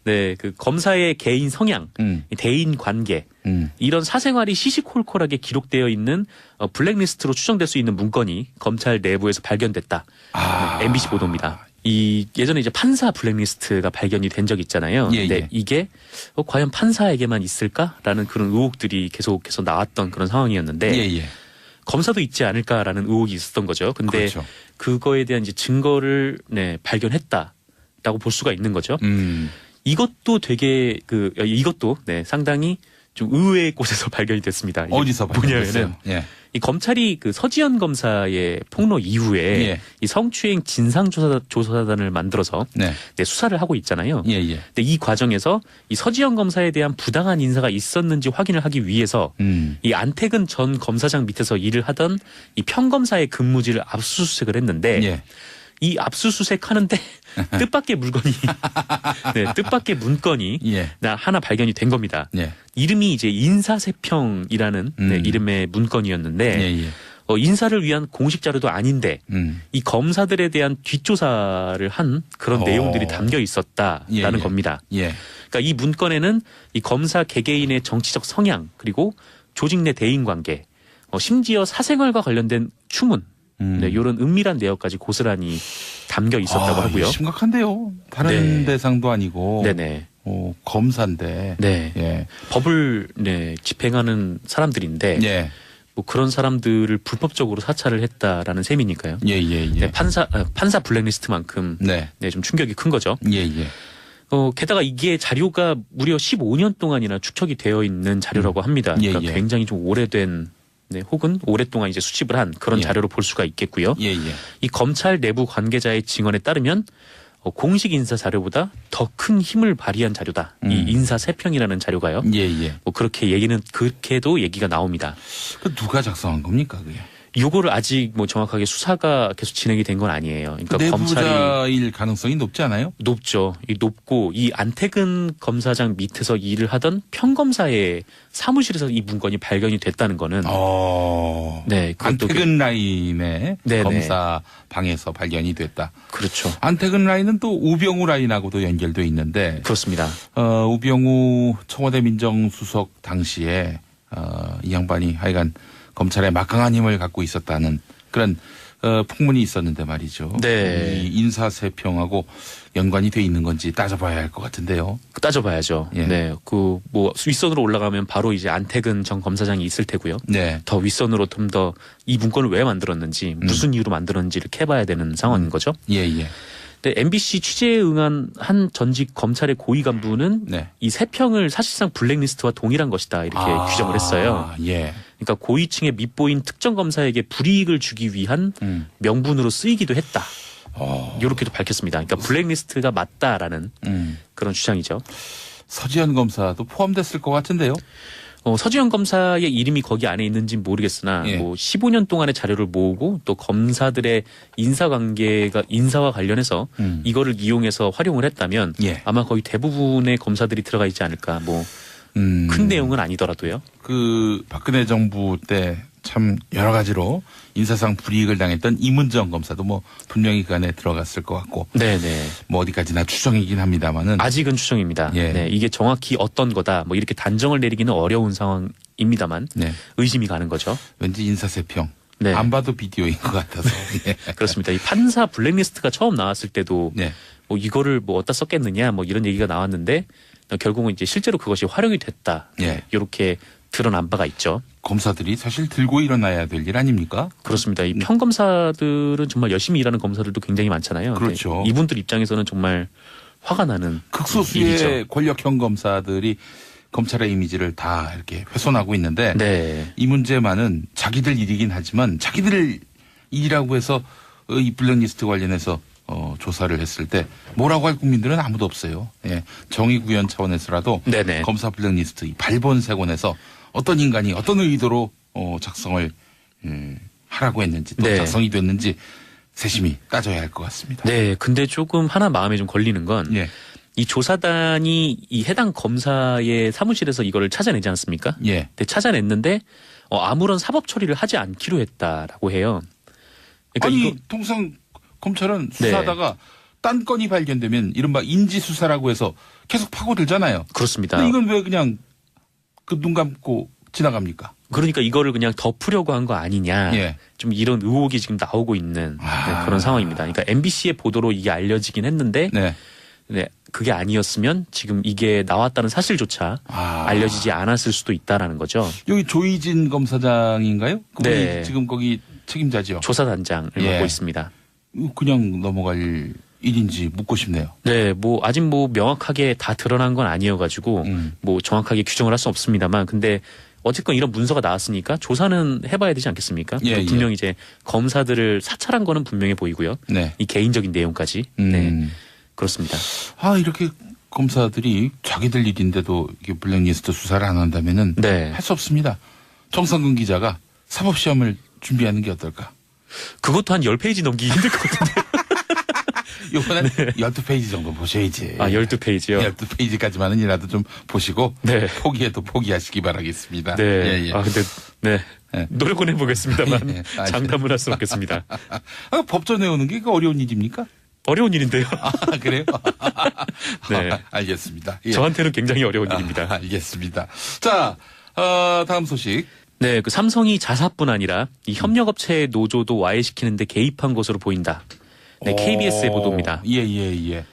네, 그 검사의 개인 성향, 대인 관계, 이런 사생활이 시시콜콜하게 기록되어 있는 블랙리스트로 추정될 수 있는 문건이 검찰 내부에서 발견됐다. 네, MBC 보도입니다. 이 예전에 이제 판사 블랙리스트가 발견이 된 적이 있잖아요. 예, 근데 예. 이게 과연 판사에게만 있을까라는 그런 의혹들이 계속해서 나왔던 그런 상황이었는데 예, 예. 검사도 있지 않을까라는 의혹이 있었던 거죠. 근데 그렇죠. 그거에 대한 이제 증거를 네, 발견했다라고 볼 수가 있는 거죠. 이것도 되게 이것도 네, 상당히 좀 의외의 곳에서 발견이 됐습니다. 이게 어디서 발견됐어요? 뭐냐면은 예. 이 검찰이 그 서지현 검사의 폭로 이후에 예. 이 성추행 진상조사단을 만들어서 네. 네, 수사를 하고 있잖아요. 예, 예. 근데 이 과정에서 이 서지현 검사에 대한 부당한 인사가 있었는지 확인을 하기 위해서 이 안태근 전 검사장 밑에서 일을 하던 이 평검사의 근무지를 압수수색을 했는데 예. 이 압수수색 하는데 뜻밖의 물건이 네, 뜻밖의 문건이 예. 하나 발견이 된 겁니다. 예. 이름이 이제 인사세평이라는 네, 이름의 문건이었는데 예, 예. 인사를 위한 공식 자료도 아닌데 이 검사들에 대한 뒷조사를 한 그런 내용들이 담겨 있었다라는 예, 예. 겁니다. 예. 그러니까 이 문건에는 이 검사 개개인의 정치적 성향 그리고 조직 내 대인 관계 심지어 사생활과 관련된 추문 네, 이런 은밀한 내역까지 고스란히 담겨 있었다고 하고요. 심각한데요. 다른 네. 대상도 아니고 네네. 검사인데. 네. 예. 법을 네, 집행하는 사람들인데 예. 뭐 그런 사람들을 불법적으로 사찰을 했다라는 셈이니까요. 예, 예, 예. 네, 판사 블랙리스트만큼 네. 네, 좀 충격이 큰 거죠. 예, 예. 게다가 이게 자료가 무려 15년 동안이나 축적이 되어 있는 자료라고 합니다. 예, 그러니까 예. 굉장히 좀 오래된 네, 혹은 오랫동안 이제 수집을 한 그런 예. 자료로 볼 수가 있겠고요. 예, 예. 이 검찰 내부 관계자의 증언에 따르면 공식 인사 자료보다 더 큰 힘을 발휘한 자료다. 이 인사 세평이라는 자료가요. 예, 예. 뭐 그렇게도 얘기가 나옵니다. 그 누가 작성한 겁니까, 그게? 요거를 아직 뭐 정확하게 수사가 계속 진행이 된 건 아니에요. 그러니까 검찰이 내부자일 가능성이 높지 않아요? 높죠. 높고 이 안태근 검사장 밑에서 일을 하던 평검사의 사무실에서 이 문건이 발견이 됐다는 거는 네, 그것도 안태근 라인의 네네. 검사 방에서 발견이 됐다. 그렇죠. 안태근 라인은 또 우병우 라인하고도 연결돼 있는데 그렇습니다. 우병우 청와대 민정수석 당시에 이 양반이 하여간 검찰에 막강한 힘을 갖고 있었다는 그런 풍문이 있었는데 말이죠. 네. 이 인사세평하고 연관이 돼 있는 건지 따져봐야 할 것 같은데요. 따져봐야죠. 예. 네, 그 뭐 윗선으로 올라가면 바로 이제 안태근 전 검사장이 있을 테고요. 네. 더 윗선으로 좀 더 이 문건을 왜 만들었는지 무슨 이유로 만들었는지를 캐봐야 되는 상황인 거죠. 예, 예. 근데 MBC 취재에 응한 한 전직 검찰의 고위 간부는 네. 이 세평을 사실상 블랙리스트와 동일한 것이다 이렇게 규정을 했어요. 예. 그러니까 고위층에 밑보인 특정 검사에게 불이익을 주기 위한 명분으로 쓰이기도 했다. 이렇게도 밝혔습니다. 그러니까 블랙리스트가 맞다라는 그런 주장이죠. 서지현 검사도 포함됐을 것 같은데요. 서지현 검사의 이름이 거기 안에 있는지는 모르겠으나 예. 뭐 15년 동안의 자료를 모으고 또 검사들의 인사와 관련해서 이거를 이용해서 활용을 했다면 예. 아마 거의 대부분의 검사들이 들어가 있지 않을까. 뭐 큰 내용은 아니더라도요. 그 박근혜 정부 때 참 여러 가지로 인사상 불이익을 당했던 이문정 검사도 뭐 분명히 그 안에 들어갔을 것 같고 네네. 뭐 어디까지나 추정이긴 합니다만은 아직은 추정입니다. 예. 네, 이게 정확히 어떤 거다 뭐 이렇게 단정을 내리기는 어려운 상황입니다만 네. 의심이 가는 거죠. 왠지 인사세평 네. 안 봐도 비디오인 것 같아서 예. 그렇습니다. 이 판사 블랙리스트가 처음 나왔을 때도 네. 뭐 이거를 뭐 어디다 썼겠느냐 뭐 이런 얘기가 나왔는데 결국은 이제 실제로 그것이 활용이 됐다. 예. 이렇게 드러난 바가 있죠. 검사들이 사실 들고 일어나야 될 일 아닙니까? 그렇습니다. 이 평검사들은 정말 열심히 일하는 검사들도 굉장히 많잖아요. 그렇죠. 근데 이분들 입장에서는 정말 화가 나는 극소수의 일이죠. 권력형 검사들이 검찰의 이미지를 다 이렇게 훼손하고 있는데 네. 이 문제만은 자기들 일이긴 하지만 자기들 일이라고 해서 이 블랙리스트 관련해서 조사를 했을 때 뭐라고 할 국민들은 아무도 없어요. 예. 정의 구현 차원에서라도 네네. 검사 블랙리스트 이 발본색원에서 어떤 인간이 어떤 의도로 작성을 하라고 했는지 또 네. 작성이 됐는지 세심히 따져야 할 것 같습니다. 네. 근데 조금 하나 마음에 좀 걸리는 건 예. 이 조사단이 이 해당 검사의 사무실에서 이거를 찾아내지 않습니까? 예. 근데 찾아냈는데 아무런 사법 처리를 하지 않기로 했다라고 해요. 그러니까 아니 이거 통상 검찰은 수사하다가 딴 건이 발견되면 이른바 인지수사라고 해서 계속 파고들잖아요. 그렇습니다. 근데 이건 왜 그냥 그 눈 감고 지나갑니까? 그러니까 이거를 그냥 덮으려고 한 거 아니냐. 예. 좀 이런 의혹이 지금 나오고 있는 네, 그런 상황입니다. 그러니까 MBC의 보도로 이게 알려지긴 했는데 네. 네, 그게 아니었으면 지금 이게 나왔다는 사실조차 알려지지 않았을 수도 있다라는 거죠. 여기 조희진 검사장인가요? 그분이 네. 지금 거기 책임자죠. 조사단장을 예. 맡고 있습니다. 그냥 넘어갈 일인지 묻고 싶네요. 네, 뭐 아직 뭐 명확하게 다 드러난 건 아니어가지고 뭐 정확하게 규정을 할 수 없습니다만, 근데 어쨌건 이런 문서가 나왔으니까 조사는 해봐야 되지 않겠습니까? 예, 분명히 이제 검사들을 사찰한 거는 분명해 보이고요. 네. 이 개인적인 내용까지. 네, 그렇습니다. 이렇게 검사들이 자기들 일인데도 이게 블랙리스트 수사를 안 한다면은 네, 할 수 없습니다. 정상근 기자가 사법시험을 준비하는 게 어떨까? 그것도 한 10페이지 넘기기 힘들 것 같은데. 이번엔 12페이지 정도 보셔야지. 12페이지요? 12페이지까지만은이라도 좀 보시고 네. 포기해도 포기하시기 바라겠습니다. 네. 예, 예. 근데 네. 예. 노력은 해보겠습니다.만 예, 예. 장담을 할 수는 없겠습니다. 법전에 오는 게 어려운 일입니까? 어려운 일인데요. 그래요? 네. 알겠습니다. 예. 저한테는 굉장히 어려운 일입니다. 알겠습니다. 자, 다음 소식. 네, 그 삼성이 자사뿐 아니라 이 협력업체의 노조도 와해시키는데 개입한 것으로 보인다. 네, KBS의 보도입니다. 예.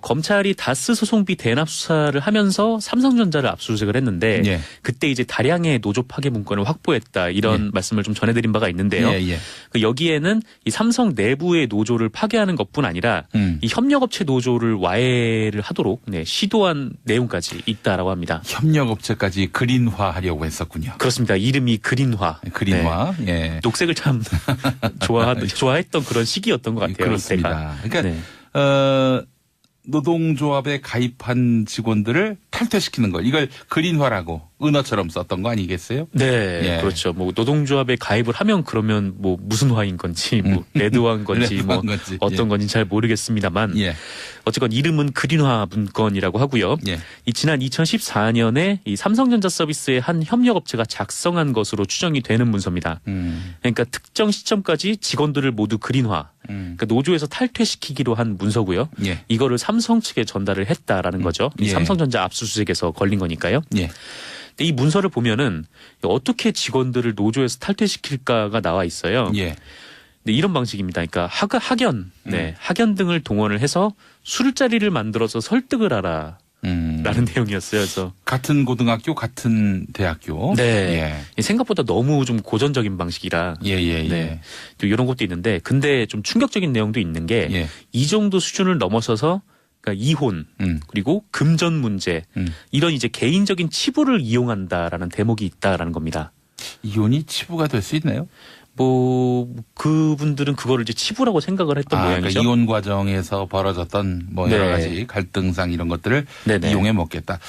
검찰이 다스 소송비 대납 수사를 하면서 삼성전자를 압수수색을 했는데 예. 그때 이제 다량의 노조 파괴 문건을 확보했다 이런 말씀을 좀 전해드린 바가 있는데요. 예. 그 여기에는 이 삼성 내부의 노조를 파괴하는 것뿐 아니라 이 협력업체 노조를 와해를 하도록 네, 시도한 내용까지 있다라고 합니다. 협력업체까지 그린화하려고 했었군요. 그렇습니다. 이름이 그린화. 그린화. 네. 예. 녹색을 참 좋아했던 그런 시기였던 것 같아요. 그렇습니다. 그때가. 그러니까 네. 노동조합에 가입한 직원들을 탈퇴시키는 거. 이걸 그린화라고 은어처럼 썼던 거 아니겠어요? 네, 예. 그렇죠. 뭐 노동조합에 가입을 하면 그러면 뭐 무슨 화인 건지, 뭐 레드화인 건지, 뭐 레드화인 건지. 어떤 예. 건지 잘 모르겠습니다만, 예. 어쨌건 이름은 그린화 문건이라고 하고요. 예. 이 지난 2014년에 이 삼성전자 서비스의 한 협력업체가 작성한 것으로 추정이 되는 문서입니다. 그러니까 특정 시점까지 직원들을 모두 그린화, 그러니까 노조에서 탈퇴시키기로 한 문서고요. 예. 이거를 삼성 측에 전달을 했다라는 거죠. 이 예. 삼성전자 압수수색에서 걸린 거니까요. 예. 근데 이 문서를 보면은 어떻게 직원들을 노조에서 탈퇴시킬까가 나와 있어요. 예. 근데 이런 방식입니다. 그러니까 학연, 네, 학연 등을 동원을 해서 술자리를 만들어서 설득을 하라. 라는 내용이었어요. 그래서 같은 고등학교, 같은 대학교. 네, 생각보다 너무 좀 고전적인 방식이라. 네, 또 이런 것도 있는데, 근데 좀 충격적인 내용도 있는 게 이 정도 수준을 넘어서서 그러니까 이혼 그리고 금전 문제 이런 이제 개인적인 치부를 이용한다라는 대목이 있다라는 겁니다. 이혼이 치부가 될 수 있나요? 뭐 그분들은 그거를 이제 치부라고 생각을 했던 모양이죠. 그러니까 이혼 과정에서 벌어졌던 뭐 여러 네. 가지 갈등상 이런 것들을 네네. 이용해 먹겠다.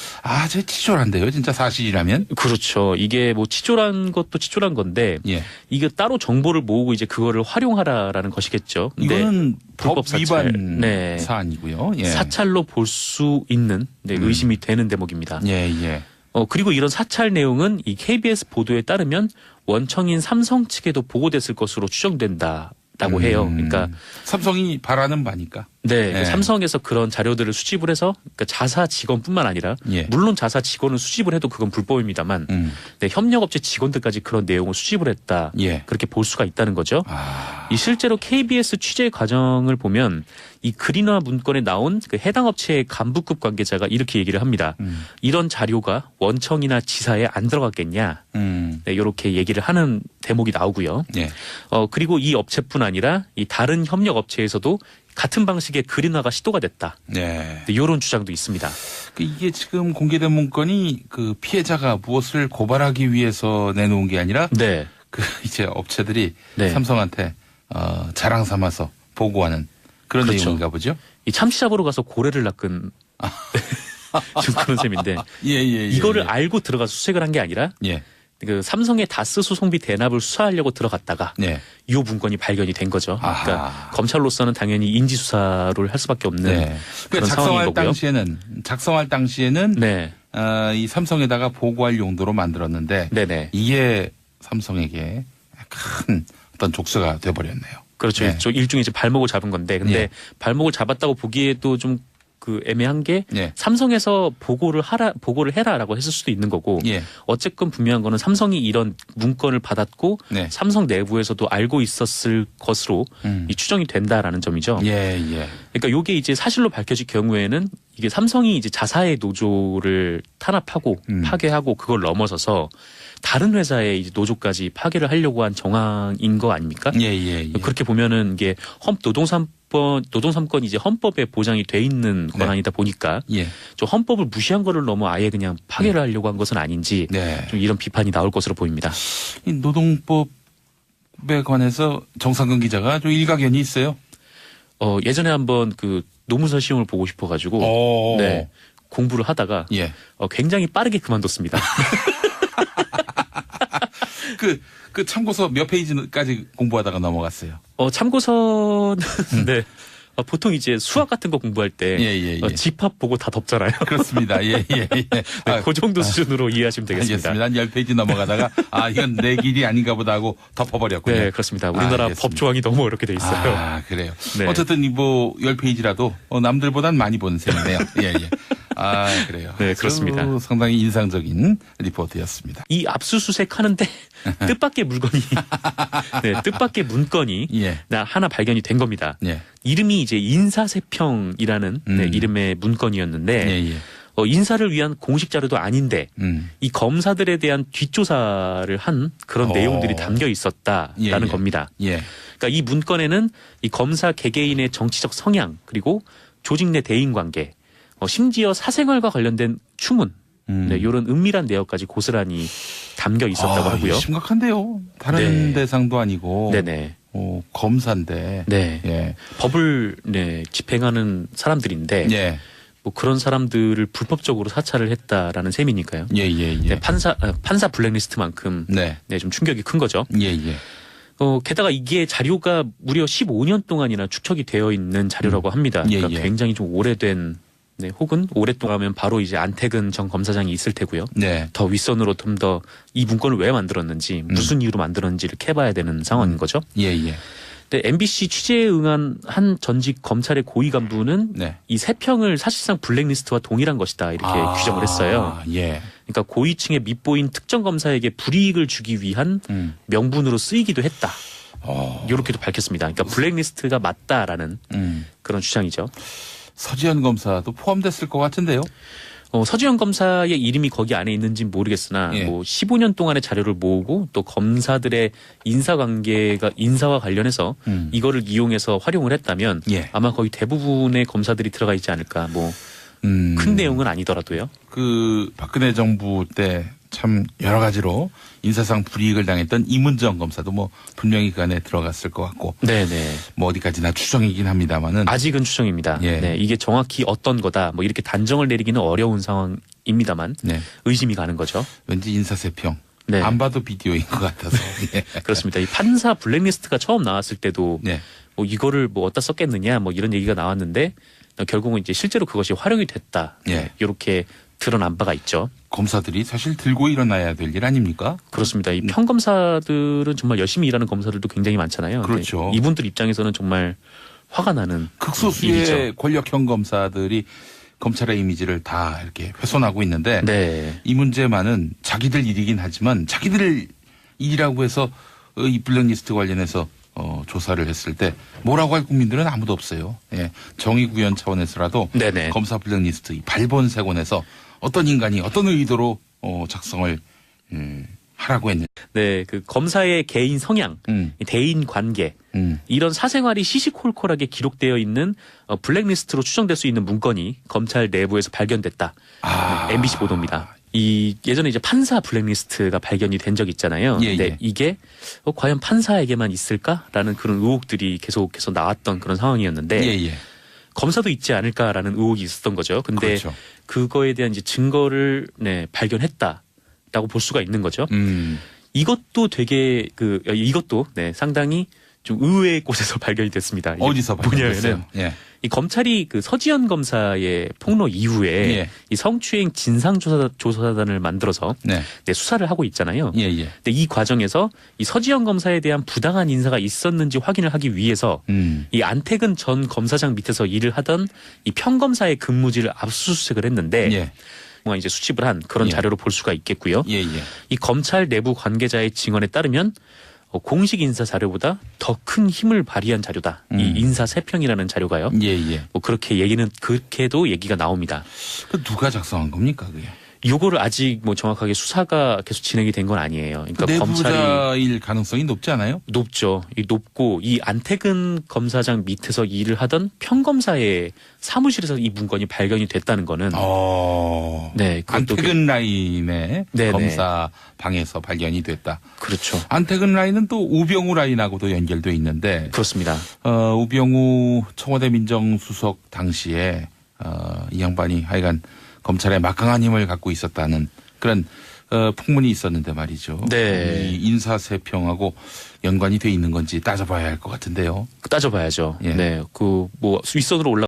제 치졸한데요, 진짜 사실이라면. 그렇죠. 이게 뭐 치졸한 것도 치졸한 건데 예. 이게 따로 정보를 모으고 이제 그거를 활용하라라는 것이겠죠. 근데 이거는 법 불법 사찰. 위반 네. 사안이고요. 예. 사찰로 볼 수 있는 의심이 되는 대목입니다. 예. 그리고 이런 사찰 내용은 이 KBS 보도에 따르면 원청인 삼성 측에도 보고됐을 것으로 추정된다라고 해요. 그러니까 삼성이 바라는 바니까. 네, 삼성에서 그런 자료들을 수집을 해서 그러니까 자사 직원뿐만 아니라 물론 자사 직원을 수집을 해도 그건 불법입니다만 네, 협력업체 직원들까지 그런 내용을 수집을 했다. 그렇게 볼 수가 있다는 거죠. 이 실제로 KBS 취재 과정을 보면 이 그린화 문건에 나온 그 해당 업체의 간부급 관계자가 이렇게 얘기를 합니다. 이런 자료가 원청이나 지사에 안 들어갔겠냐. 네, 이렇게 얘기를 하는 대목이 나오고요. 그리고 이 업체뿐 아니라 이 다른 협력업체에서도 같은 방식의 그린화가 시도가 됐다. 네, 이런 주장도 있습니다. 이게 지금 공개된 문건이 그 피해자가 무엇을 고발하기 위해서 내놓은 게 아니라 그 이제 업체들이 삼성한테 자랑 삼아서 보고하는 그런 내용인가 보죠. 이 참치 잡으러 가서 고래를 낚은 좀 그런 셈인데 이거를 알고 들어가서 수색을 한 게 아니라 그 삼성의 다스 소송비 대납을 수사하려고 들어갔다가 이 문건이 발견이 된 거죠. 그러니까 검찰로서는 당연히 인지 수사를 할 수밖에 없는 그런 상황인 거고요. 작성할 당시에는 이 삼성에다가 보고할 용도로 만들었는데 이게 삼성에게 큰 어떤 족쇄가 돼버렸네요. 그렇죠. 일종의 이제 발목을 잡은 건데, 근데 발목을 잡았다고 보기에도 좀 그 애매한 게 예. 삼성에서 보고를 해라라고 했을 수도 있는 거고 예. 어쨌건 분명한 거는 삼성이 이런 문건을 받았고 네. 삼성 내부에서도 알고 있었을 것으로 이 추정이 된다라는 점이죠. 예, 예. 그러니까 요게 이제 사실로 밝혀질 경우에는 이게 삼성이 이제 자사의 노조를 탄압하고 파괴하고 그걸 넘어서서 다른 회사의 이제 노조까지 파괴를 하려고 한 정황인 거 아닙니까? 예, 예, 예. 그렇게 보면은 이게 노동삼권이 이제 헌법에 보장이 돼 있는 권한이다 보니까 예. 좀 헌법을 무시한 거를 넘어 아예 그냥 파괴를 하려고 한 것은 아닌지 네. 좀 이런 비판이 나올 것으로 보입니다. 이 노동법에 관해서 정상근 기자가 좀 일가견이 있어요. 예전에 한번 그 노무사 시험을 보고 싶어가지고 오. 네, 공부를 하다가 예. 굉장히 빠르게 그만뒀습니다. 그 참고서 몇 페이지까지 공부하다가 넘어갔어요. 참고서는 네. 보통 이제 수학 같은 거 공부할 때 예, 예. 집합 보고 다 덮잖아요. 그렇습니다. 예, 예, 예. 네, 그 정도 수준으로 이해하시면 되겠습니다. 알겠습니다. 한 10페이지 넘어가다가 이건 내 길이 아닌가 보다 하고 덮어버렸군요. 네, 그렇습니다. 우리나라 알겠습니다. 법 조항이 너무 어렵게 돼 있어요. 그래요. 네. 어쨌든 10페이지라도 남들보단 많이 본 셈이네요. 예, 예. 그래요. 네, 그렇습니다. 아주 상당히 인상적인 리포트였습니다. 이 압수수색 하는데 뜻밖의 물건이 네, 뜻밖의 문건이 예. 하나 발견이 된 겁니다. 예. 이름이 이제 인사세평이라는 이름의 문건이었는데 예, 예. 인사를 위한 공식 자료도 아닌데 이 검사들에 대한 뒷조사를 한 그런 내용들이 담겨 있었다라는 예, 예. 겁니다. 예. 그러니까 이 문건에는 이 검사 개개인의 정치적 성향 그리고 조직 내 대인 관계 심지어 사생활과 관련된 추문 네, 이런 은밀한 내역까지 고스란히 담겨 있었다고 하고요. 심각한데요. 다른 네. 대상도 아니고 네네. 검사인데. 네. 예. 법을 집행하는 사람들인데 예. 뭐 그런 사람들을 불법적으로 사찰을 했다라는 셈이니까요. 예, 예, 예. 네, 판사 블랙리스트만큼 네. 좀 충격이 큰 거죠. 예, 예. 게다가 이게 자료가 무려 15년 동안이나 축적이 되어 있는 자료라고 합니다. 예, 그러니까 예. 굉장히 좀 오래된 혹은 오랫동안 하면 바로 이제 안태근 전 검사장이 있을 테고요. 네. 더 윗선으로 좀 더 이 문건을 왜 만들었는지 무슨 이유로 만들었는지를 캐봐야 되는 상황인 거죠. 예, 예. 근데 MBC 취재에 응한 한 전직 검찰의 고위 간부는 네. 이 세평을 사실상 블랙리스트와 동일한 것이다 이렇게 규정을 했어요. 예. 그러니까 고위층에 밑보인 특정 검사에게 불이익을 주기 위한 명분으로 쓰이기도 했다. 이렇게도 밝혔습니다. 그러니까 블랙리스트가 맞다라는 그런 주장이죠. 서지현 검사도 포함됐을 것 같은데요. 서지현 검사의 이름이 거기 안에 있는지는 모르겠으나 예. 15년 동안의 자료를 모으고 또 검사들의 인사와 관련해서 이거를 이용해서 활용을 했다면 예. 아마 거의 대부분의 검사들이 들어가 있지 않을까. 큰 내용은 아니더라도요. 그 박근혜 정부 때 참 여러 가지로 인사상 불이익을 당했던 이문정 검사도 뭐 분명히 그 안에 들어갔을 것 같고. 네네. 뭐 어디까지나 추정이긴 합니다만은. 아직은 추정입니다. 예. 네, 이게 정확히 어떤 거다 이렇게 단정을 내리기는 어려운 상황입니다만 네. 의심이 가는 거죠. 왠지 인사세평. 네. 안 봐도 비디오인 것 같아서. 예. 그렇습니다. 이 판사 블랙리스트가 처음 나왔을 때도 네. 이거를 어디다 썼겠느냐 이런 얘기가 나왔는데 결국은 이제 실제로 그것이 활용이 됐다. 예. 이렇게 드러난 바가 있죠. 검사들이 사실 들고 일어나야 될 일 아닙니까? 그렇습니다. 이 평검사들은 정말 열심히 일하는 검사들도 굉장히 많잖아요. 그렇죠. 근데 이분들 입장에서는 정말 화가 나는 극소수의 일이죠. 권력형 검사들이 검찰의 이미지를 다 이렇게 훼손하고 있는데 네. 이 문제만은 자기들 일이긴 하지만 자기들 일이라고 해서 이 블랙리스트 관련해서 조사를 했을 때 뭐라고 할 국민들은 아무도 없어요. 예. 정의 구현 차원에서라도 네네. 검사 블랙리스트 이 발본색원에서 어떤 인간이 어떤 의도로 작성을 하라고 했는지. 네, 그 검사의 개인 성향, 대인 관계 이런 사생활이 시시콜콜하게 기록되어 있는 블랙리스트로 추정될 수 있는 문건이 검찰 내부에서 발견됐다. MBC 보도입니다. 이 예전에 이제 판사 블랙리스트가 발견이 된 적 있잖아요. 예, 근데 예. 이게 과연 판사에게만 있을까라는 그런 의혹들이 계속해서 나왔던 그런 상황이었는데 예, 예. 검사도 있지 않을까라는 의혹이 있었던 거죠. 근데 그렇죠. 그거에 대한 이제 증거를 발견했다라고 볼 수가 있는 거죠. 이것도 되게 이것도 상당히 좀 의외의 곳에서 발견이 됐습니다. 이게 어디서 발견됐어요? 뭐냐면은 예. 이 검찰이 그 서지현 검사의 폭로 이후에 예. 이 성추행 진상조사단을 만들어서 네. 네, 수사를 하고 있잖아요. 예, 예. 근데 이 과정에서 이 서지현 검사에 대한 부당한 인사가 있었는지 확인을 하기 위해서 이 안태근 전 검사장 밑에서 일을 하던 이 평검사의 근무지를 압수수색을 했는데 예. 뭔가 이제 수집을 한 그런 예. 자료로 볼 수가 있겠고요. 예, 예. 이 검찰 내부 관계자의 증언에 따르면 공식 인사 자료보다 더 큰 힘을 발휘한 자료다. 이 인사 세평이라는 자료가요. 예, 예. 뭐 그렇게도 얘기가 나옵니다. 그 누가 작성한 겁니까, 그게? 요거를 아직 뭐 정확하게 수사가 계속 진행이 된 건 아니에요. 그러니까 검찰이 내부자일 가능성이 높지 않아요? 높죠. 이 높고 이 안태근 검사장 밑에서 일을 하던 평검사의 사무실에서 이 문건이 발견이 됐다는 거는 네, 그것도 안태근 라인의 네네. 검사 방에서 발견이 됐다. 그렇죠. 안태근 라인은 또 우병우 라인하고도 연결돼 있는데 그렇습니다. 우병우 청와대 민정수석 당시에 이 양반이 하여간 검찰의 막강한 힘을 갖고 있었다는 그런 풍문이 있었는데 말이죠. 네. 이 인사세평하고 연관이 돼 있는 건지 따져봐야 할 것 같은데요. 따져봐야죠. 예. 네, 그 뭐 윗선으로 올라.